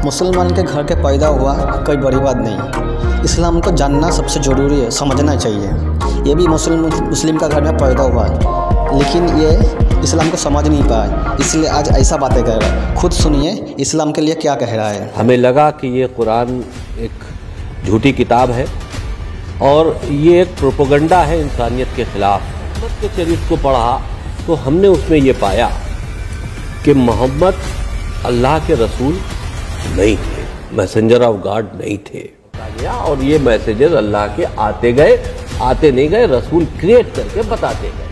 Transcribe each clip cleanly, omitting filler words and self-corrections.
मुसलमान के घर के पैदा हुआ कोई बड़ी बात नहीं। इस्लाम को जानना सबसे ज़रूरी है, समझना चाहिए। ये भी मुस्लिम का घर में पैदा हुआ है, लेकिन ये इस्लाम को समझ नहीं पाया, इसलिए आज ऐसा बातें कह रहा है। खुद सुनिए इस्लाम के लिए क्या कह रहा है। हमें लगा कि ये कुरान एक झूठी किताब है और ये एक प्रोपेगेंडा है इंसानियत के खिलाफ। मोहम्मद के चरित्र को पढ़ा तो हमने उसमें ये पाया कि मोहम्मद अल्लाह के रसूल नहीं थे, मैसेंजर ऑफ गॉड नहीं थे। और ये मैसेजेस अल्लाह के आते नहीं गए, रसूल क्रिएट करके बताते गए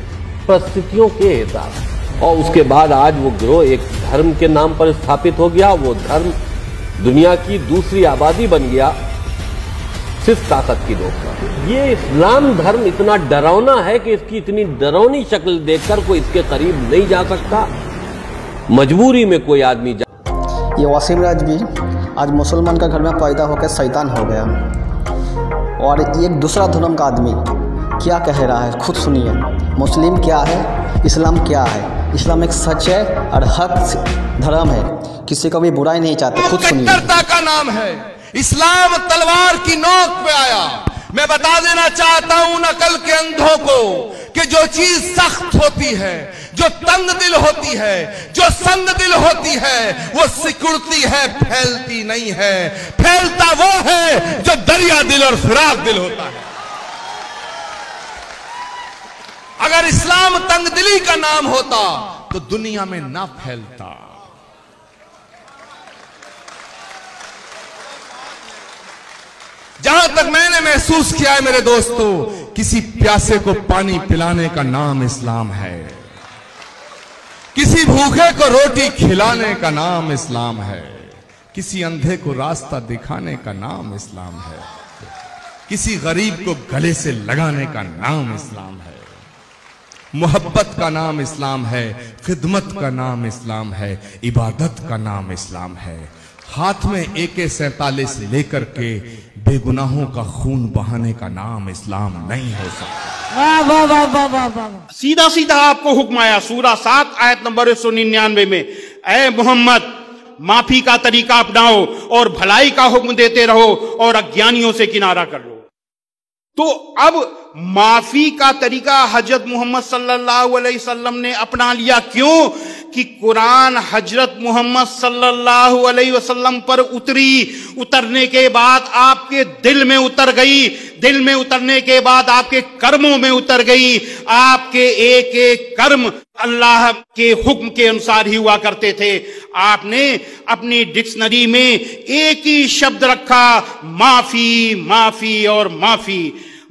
परिस्थितियों के हिसाब। और उसके बाद आज वो गिरोह एक धर्म के नाम पर स्थापित हो गया। वो धर्म दुनिया की दूसरी आबादी बन गया सिर्फ ताकत की नोक पर। ये इस्लाम धर्म इतना डरावना है कि इसकी इतनी डरावनी शक्ल देखकर कोई इसके करीब नहीं जा सकता। मजबूरी में कोई आदमी ये वसीम राज भी आज मुसलमान का घर में पैदा होकर शैतान हो गया। और एक दूसरा धर्म का आदमी क्या कह रहा है, खुद सुनिए। मुस्लिम क्या है, इस्लाम क्या है। इस्लाम एक सच है और हक धर्म है, किसी को भी बुराई नहीं चाहते। खुद सुनिए। कट्टरता का नाम है, इस्लाम तलवार की नोक पे आया। मैं बता देना चाहता हूं नकल के अंधों को कि जो चीज सख्त होती है, जो तंग दिल होती है, जो संग दिल होती है, वो सिकुड़ती है, फैलती नहीं है। फैलता वो है जो दरिया दिल और फिराक दिल होता है। अगर इस्लाम तंग दिली का नाम होता तो दुनिया में ना फैलता। जहां तक मैंने महसूस किया है मेरे दोस्तों, किसी प्यासे को पानी पिलाने का नाम इस्लाम है, किसी भूखे को रोटी खिलाने का नाम इस्लाम है, किसी अंधे को रास्ता दिखाने का नाम इस्लाम है, किसी गरीब को गले से लगाने का नाम इस्लाम है, मोहब्बत का नाम इस्लाम है, खिदमत का नाम इस्लाम है, इबादत का नाम इस्लाम है। हाथ में AK-47 लेकर के बेगुनाहों का खून बहाने का नाम इस्लाम नहीं हो सकता। वाह वाह वाह वाह वाह वाह। सीधा सीधा आपको हुक्म आया सूरा 7 आयत नंबर 199 में, ऐ मोहम्मद माफी का तरीका अपनाओ और भलाई का हुक्म देते रहो और अज्ञानियों से किनारा कर लो। तो अब माफी का तरीका हजरत मोहम्मद सल्लल्लाहु अलैहि वसल्लम ने अपना लिया। क्यों? कि कुरान हजरत मोहम्मद सल्लल्लाहु अलैहि वसल्लम पर उतरने के बाद आपके दिल में उतर गई। दिल में उतरने के बाद आपके कर्मों में उतर गई। आपके एक एक कर्म अल्लाह के हुक्म के अनुसार ही हुआ करते थे। आपने अपनी डिक्शनरी में एक ही शब्द रखा, माफी, माफी और माफी।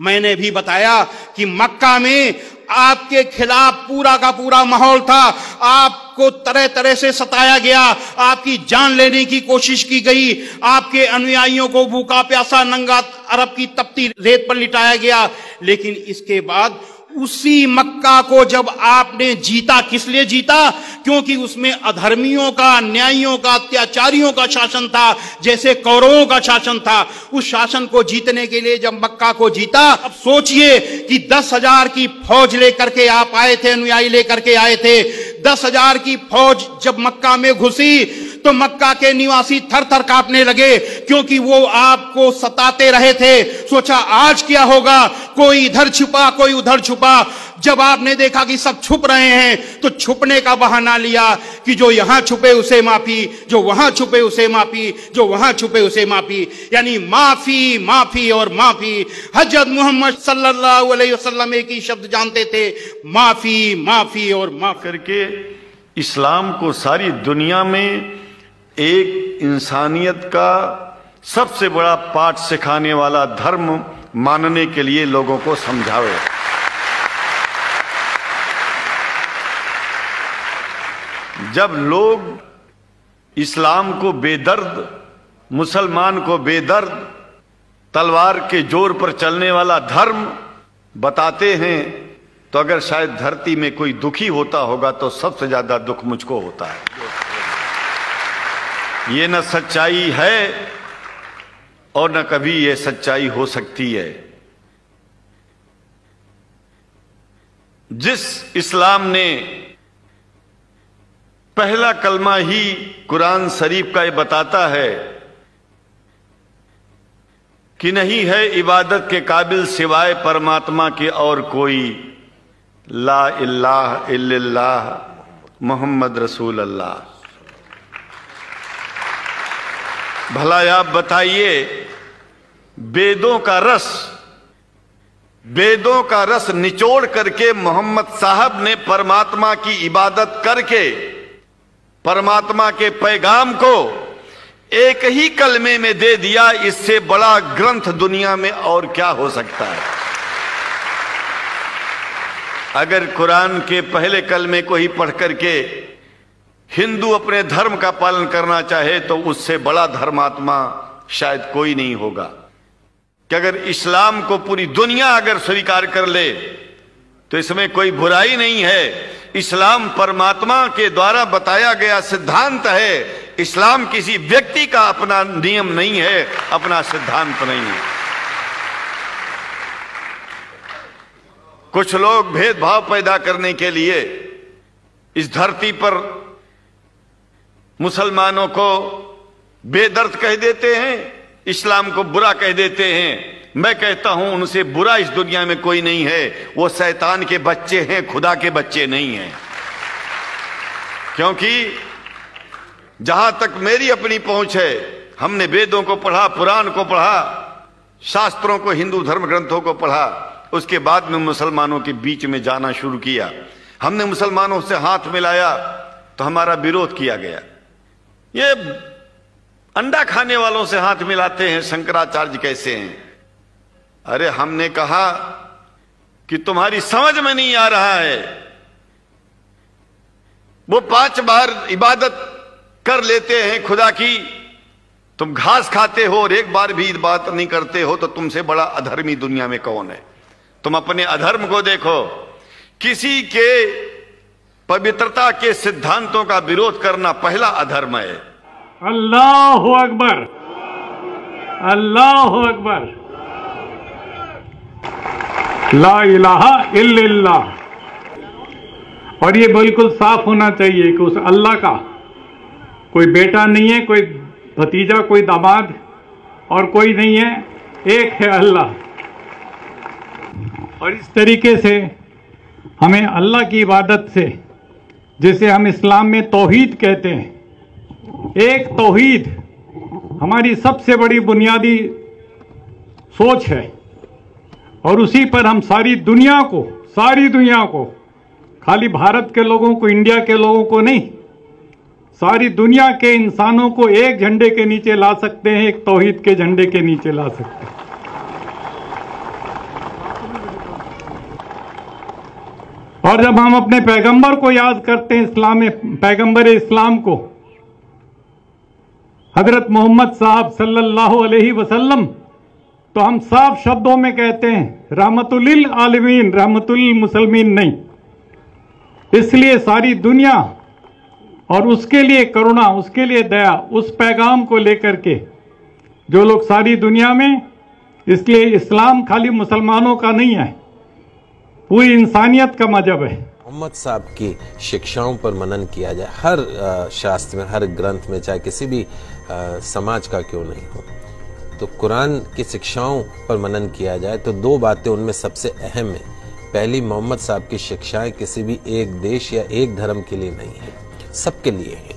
मैंने भी बताया कि मक्का में आपके खिलाफ पूरा का पूरा माहौल था। आपको तरह तरह से सताया गया, आपकी जान लेने की कोशिश की गई, आपके अनुयायियों को भूखा प्यासा नंगा अरब की तपती रेत पर लिटाया गया। लेकिन इसके बाद उसी मक्का को जब आपने जीता, किस लिए जीता? क्योंकि उसमें अधर्मियों का, अन्यायियों का, अत्याचारियों का शासन था, जैसे कौरवों का शासन था। उस शासन को जीतने के लिए जब मक्का को जीता, अब सोचिए कि 10,000 की फौज लेकर के आप आए थे, अनुयायी लेकर के आए थे। 10,000 की फौज जब मक्का में घुसी तो मक्का के निवासी थर थर कांपने लगे, क्योंकि वो आपको सताते रहे थे। सोचा आज क्या होगा, कोई इधर छुपा, कोई उधर छुपा। जब आपने देखा कि सब छुप रहे हैं तो छुपने का बहाना लिया कि जो यहां छुपे उसे माफी, जो वहां छुपे उसे माफी, जो वहां छुपे उसे माफी। यानी माफी, माफी और माफी। हजरत मोहम्मद सल्लल्लाहु अलैहि वसल्लम एक ही शब्द जानते थे, माफी, माफी और माफी। करके इस्लाम को सारी दुनिया में एक इंसानियत का सबसे बड़ा पाठ सिखाने वाला धर्म मानने के लिए लोगों को समझावे। जब लोग इस्लाम को बेदर्द, मुसलमान को बेदर्द, तलवार के जोर पर चलने वाला धर्म बताते हैं, तो अगर शायद धरती में कोई दुखी होता होगा तो सबसे ज्यादा दुख मुझको होता है। ये न सच्चाई है और न कभी ये सच्चाई हो सकती है। जिस इस्लाम ने पहला कलमा ही कुरान शरीफ का ये बताता है कि नहीं है इबादत के काबिल सिवाय परमात्मा के और कोई, ला इलाहा इल्लल्लाह मोहम्मद रसूल अल्लाह। भला आप बताइए, वेदों का रस निचोड़ करके मोहम्मद साहब ने परमात्मा की इबादत करके परमात्मा के पैगाम को एक ही कलमे में दे दिया। इससे बड़ा ग्रंथ दुनिया में और क्या हो सकता है? अगर कुरान के पहले कलमे को ही पढ़ करके हिंदू अपने धर्म का पालन करना चाहे तो उससे बड़ा धर्मात्मा शायद कोई नहीं होगा। कि अगर इस्लाम को पूरी दुनिया अगर स्वीकार कर ले तो इसमें कोई बुराई नहीं है। इस्लाम परमात्मा के द्वारा बताया गया सिद्धांत है। इस्लाम किसी व्यक्ति का अपना नियम नहीं है, अपना सिद्धांत नहीं है। कुछ लोग भेदभाव पैदा करने के लिए इस धरती पर मुसलमानों को बेदर्द कह देते हैं, इस्लाम को बुरा कह देते हैं। मैं कहता हूं उनसे बुरा इस दुनिया में कोई नहीं है। वो शैतान के बच्चे हैं, खुदा के बच्चे नहीं हैं। क्योंकि जहां तक मेरी अपनी पहुंच है, हमने वेदों को पढ़ा, पुराण को पढ़ा, शास्त्रों को, हिंदू धर्म ग्रंथों को पढ़ा। उसके बाद में मुसलमानों के बीच में जाना शुरू किया। हमने मुसलमानों से हाथ मिलाया तो हमारा विरोध किया गया। ये अंडा खाने वालों से हाथ मिलाते हैं, शंकराचार्य कैसे हैं? अरे हमने कहा कि तुम्हारी समझ में नहीं आ रहा है। वो 5 बार इबादत कर लेते हैं खुदा की, तुम घास खाते हो और एक बार भी इबादत नहीं करते हो, तो तुमसे बड़ा अधर्मी दुनिया में कौन है? तुम अपने अधर्म को देखो। किसी के पवित्रता के सिद्धांतों का विरोध करना पहला अधर्म है। अल्लाहु अकबर, अल्लाहु अकबर, ला इलाहा इल्लल्लाह। और ये बिल्कुल साफ होना चाहिए कि उस अल्लाह का कोई बेटा नहीं है, कोई भतीजा, कोई दामाद और कोई नहीं है, एक है अल्लाह। और इस तरीके से हमें अल्लाह की इबादत से, जिसे हम इस्लाम में तौहीद कहते हैं, एक तौहीद हमारी सबसे बड़ी बुनियादी सोच है। और उसी पर हम सारी दुनिया को, खाली भारत के लोगों को, इंडिया के लोगों को नहीं, सारी दुनिया के इंसानों को एक झंडे के नीचे ला सकते हैं, एक तौहीद के झंडे के नीचे ला सकते हैं। और जब हम अपने पैगंबर को याद करते हैं, इस्लाम में पैगंबर इस्लाम को, हजरत मोहम्मद साहब सल्लल्लाहु अलैहि वसल्लम, तो हम साफ शब्दों में कहते हैं रहमतुल लिल आलमीन, रहमतुल लिल मुसलमीन नहीं। इसलिए सारी दुनिया और उसके लिए करुणा, उसके लिए दया, उस पैगाम को लेकर के जो लोग सारी दुनिया में, इसलिए इस्लाम खाली मुसलमानों का नहीं है, पूरी इंसानियत का मजहब है। मोहम्मद साहब की शिक्षाओं पर मनन किया जाए, हर शास्त्र में, हर ग्रंथ में, चाहे किसी भी समाज का क्यों नहीं हो, तो कुरान की शिक्षाओं पर मनन किया जाए तो 2 बातें उनमें सबसे अहम है। पहली, मोहम्मद साहब की शिक्षाएं किसी भी एक देश या एक धर्म के लिए नहीं है, सबके लिए है।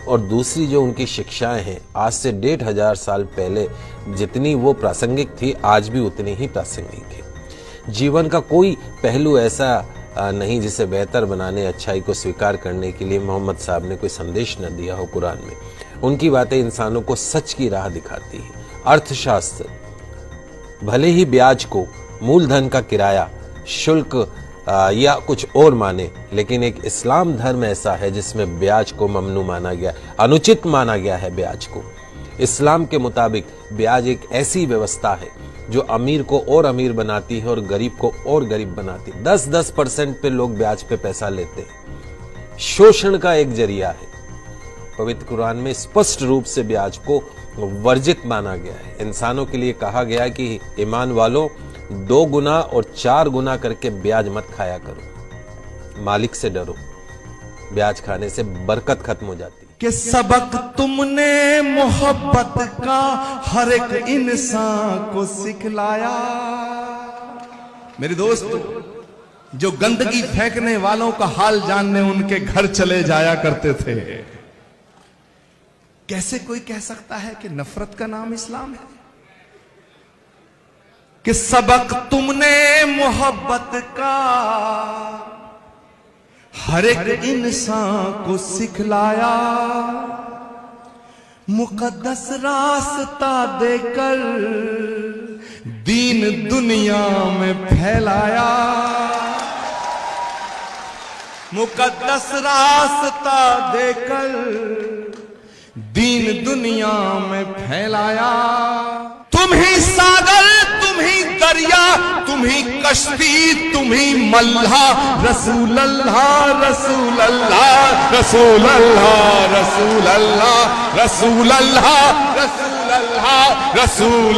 और दूसरी जो उनकी शिक्षाएं हैं, आज से 1500 साल पहले जितनी वो प्रासंगिक थी, आज भी उतनी ही प्रासंगिक है। जीवन का कोई पहलू ऐसा नहीं जिसे बेहतर बनाने, अच्छाई को स्वीकार करने के लिए मोहम्मद साहब ने कोई संदेश न दिया हो कुरान में। उनकी बातें इंसानों को सच की राह दिखाती हैं। अर्थशास्त्र भले ही ब्याज को मूलधन का किराया, शुल्क या कुछ और माने, लेकिन एक इस्लाम धर्म ऐसा है जिसमें ब्याज को ममनू माना गया, अनुचित माना गया है ब्याज को। इस्लाम के मुताबिक ब्याज एक ऐसी व्यवस्था है जो अमीर को और अमीर बनाती है और गरीब को और गरीब बनाती है। 10% पे लोग ब्याज पे पैसा लेते हैं, शोषण का एक जरिया है। पवित्र कुरान में स्पष्ट रूप से ब्याज को वर्जित माना गया है। इंसानों के लिए कहा गया कि ईमान वालों, 2 गुना और 4 गुना करके ब्याज मत खाया करो, मालिक से डरो। ब्याज खाने से बरकत खत्म हो जाती है। कि सबक तुमने मोहब्बत का हर एक इंसान को सिखलाया। मेरे दोस्त, जो गंदगी फेंकने वालों का हाल जानने उनके घर चले जाया करते थे। कैसे कोई कह सकता है कि नफरत का नाम इस्लाम है? कि सबक तुमने मोहब्बत का हर एक इंसान को सिखलाया, मुकद्दस रास्ता देकर दीन दुनिया में फैलाया। मुकद्दस रास्ता देकर दीन दुनिया में फैलाया। तुम ही सागर, तुम ही दरिया, तुम ही कश्ती, तुम ही मल्हा। रसूल अल्लाह, रसूल अल्लाह, रसूल अल्लाह, रसूल अल्लाह, रसूल अल्लाह, रसूल अल्लाह, रसूल